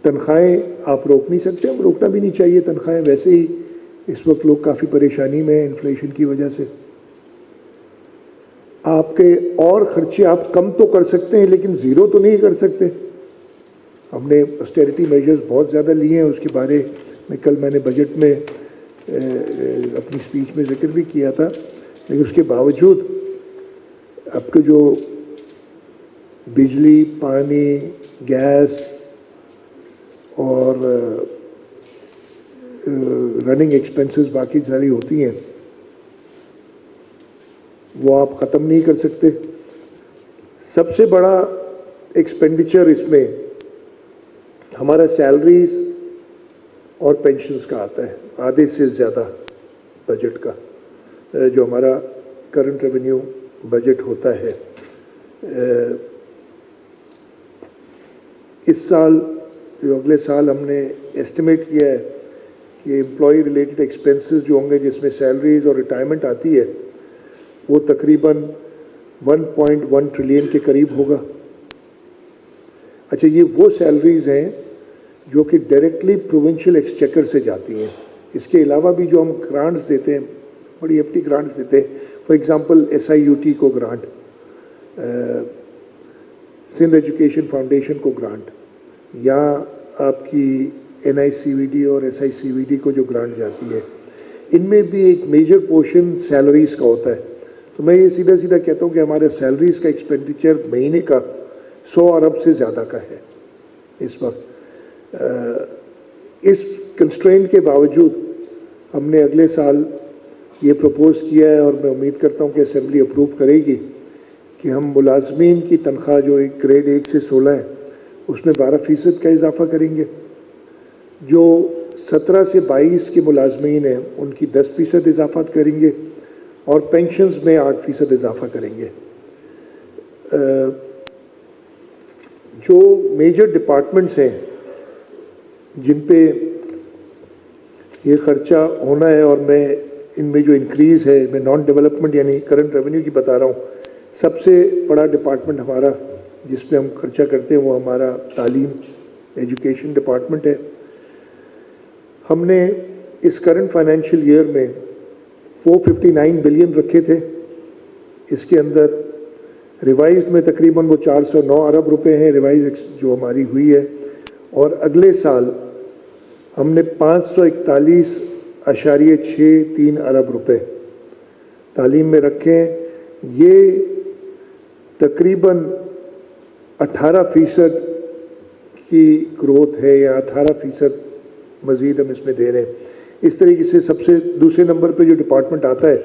تنخواہیں آپ روک نہیں سکتے, ہم روکنا بھی نہیں چاہیے تنخواہیں, ویسے ہی اس وقت لوگ کافی پریشانی میں ہیں انفلیشن کی وجہ سے. آپ کے اور خرچے آپ کم تو کر سکتے ہیں لیکن زیرو تو نہیں کر سکتے. ہم نے اسٹیرٹی میجرز بہت زیادہ لیے ہیں, اس کے بارے میں کل میں نے بجٹ میں اپنی اسپیچ میں ذکر بھی کیا تھا, لیکن اس کے باوجود آپ کے جو بجلی, پانی, گیس اور رننگ ایکسپنسز باقی ساری ہوتی ہیں وہ آپ ختم نہیں کر سکتے. سب سے بڑا ایکسپینڈیچر اس میں ہمارا سیلریز اور پینشنز کا آتا ہے, آدھے سے زیادہ بجٹ کا جو ہمارا کرنٹ ریونیو بجٹ ہوتا ہے. اس سال جو اگلے سال ہم نے ایسٹیمیٹ کیا ہے کہ امپلائی ریلیٹڈ ایکسپنسز جو ہوں گے جس میں سیلریز اور ریٹائرمنٹ آتی ہے وہ تقریباً 1.1 ٹریلین کے قریب ہوگا. اچھا, یہ وہ سیلریز ہیں جو کہ ڈائریکٹلی پروونشل ایکسچیکر سے جاتی ہیں. اس کے علاوہ بھی جو ہم گرانٹس دیتے ہیں, بڑی ہیفٹی گرانٹس دیتے ہیں, فار ایگزامپل SIUT کو گرانٹ, سندھ ایجوکیشن فاؤنڈیشن کو گرانٹ, یا آپ کی NICVD اور SICVD کو جو گرانٹ جاتی ہے, ان میں بھی ایک میجر پورشن سیلریز کا ہوتا ہے. تو میں یہ سیدھا سیدھا کہتا ہوں کہ ہمارے سیلریز کا ایکسپینڈیچر مہینے کا 100 ارب سے زیادہ کا ہے اس وقت. اس کنسٹرینٹ کے باوجود ہم نے اگلے سال یہ پروپوز کیا ہے, اور میں امید کرتا ہوں کہ اسمبلی اپروو کرے گی, کہ ہم ملازمین کی تنخواہ جو ایک گریڈ 1 سے 16 ہے اس میں 12% کا اضافہ کریں گے. جو 17 سے 22 کے ملازمین ہیں ان کی 10% اضافات کریں گے, اور پینشنز میں 8% اضافہ کریں گے. جو میجر ڈپارٹمنٹس ہیں جن پہ یہ خرچہ ہونا ہے, اور میں ان میں جو انکریز ہے, میں نان ڈیولپمنٹ یعنی کرنٹ ریونیو کی بتا رہا ہوں, سب سے بڑا ڈپارٹمنٹ ہمارا جس پہ ہم خرچہ کرتے ہیں وہ ہمارا تعلیم, ایجوکیشن ڈپارٹمنٹ ہے. ہم نے اس کرنٹ فائنینشیل ایئر میں 459 بلین رکھے تھے. اس کے اندر ریوائزڈ میں تقریباً وہ 409 ارب روپے ہیں ریوائز جو ہماری ہوئی ہے, اور اگلے سال ہم نے 541.63 ارب روپے تعلیم میں رکھے ہیں. یہ تقریباً 18% کی گروتھ ہے, یا 18% مزید ہم اس میں دے رہے ہیں. اس طریقے سے سب سے دوسرے نمبر پہ جو ڈپارٹمنٹ آتا ہے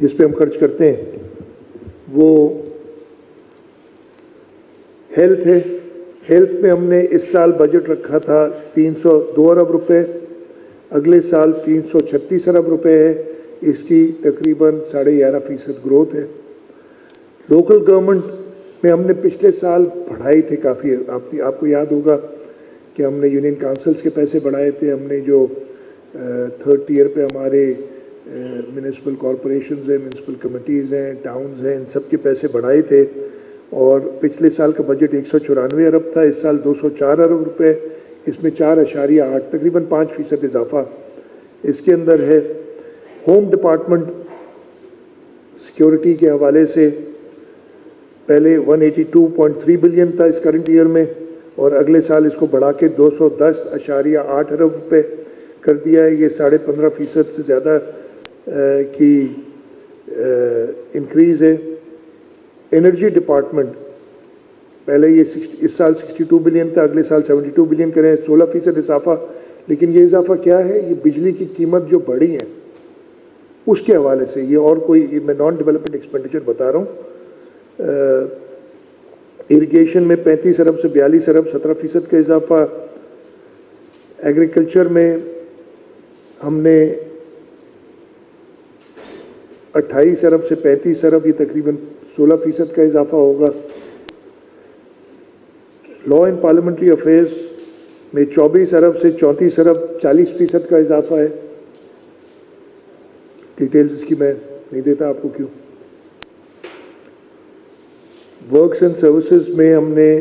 جس پہ ہم خرچ کرتے ہیں وہ ہیلتھ ہے. ہیلتھ میں ہم نے اس سال بجٹ رکھا تھا 302 ارب روپے, اگلے سال 336 ارب روپے ہے. اس کی تقریباً 11.5% گروتھ ہے. لوکل گورنمنٹ میں ہم نے پچھلے سال بڑھائے تھے کافی, آپ کو یاد ہوگا کہ ہم نے یونین کاؤنسلز کے پیسے بڑھائے تھے. ہم نے جو 3rd ٹیئر پہ ہمارے میونسپل کارپوریشنز ہیں, میونسپل کمیٹیز ہیں, ٹاؤنز ہیں, ان سب کے پیسے بڑھائے تھے, اور پچھلے سال کا بجٹ 194 ارب تھا, اس سال 204 ارب روپے, اس میں 4.8 تقریباً 5% اضافہ اس کے اندر ہے. ہوم ڈپارٹمنٹ سیکیورٹی کے حوالے سے پہلے 182.3 بلین تھا اس کرنٹ ایئر میں, اور اگلے سال اس کو بڑھا کے 210.8 ارب روپے کر دیا ہے. یہ 15.5% سے زیادہ کی انکریز ہے. انرجی ڈپارٹمنٹ پہلے یہ اس سال 62 بلین تھا, اگلے سال 72 بلین کریں, 16% اضافہ. لیکن یہ اضافہ کیا ہے, یہ بجلی کی قیمت جو بڑھی ہے اس کے حوالے سے, یہ اور کوئی, یہ میں نان ڈیولپمنٹ ایکسپینڈیچر بتا رہا ہوں. اریگیشن میں 35 ارب سے 42 ارب 17% کا اضافہ. ایگریکلچر میں ہم نے 28 ارب سے 35 ارب, یہ تقریباً 16% کا اضافہ ہوگا. لا اینڈ پارلیمنٹری افیئرس میں 24 ارب سے 34 ارب 40% کا اضافہ ہے. ڈیٹیلز اس کی میں نہیں دیتا آپ کو کیوں. ورکس اینڈ سروسز میں ہم نے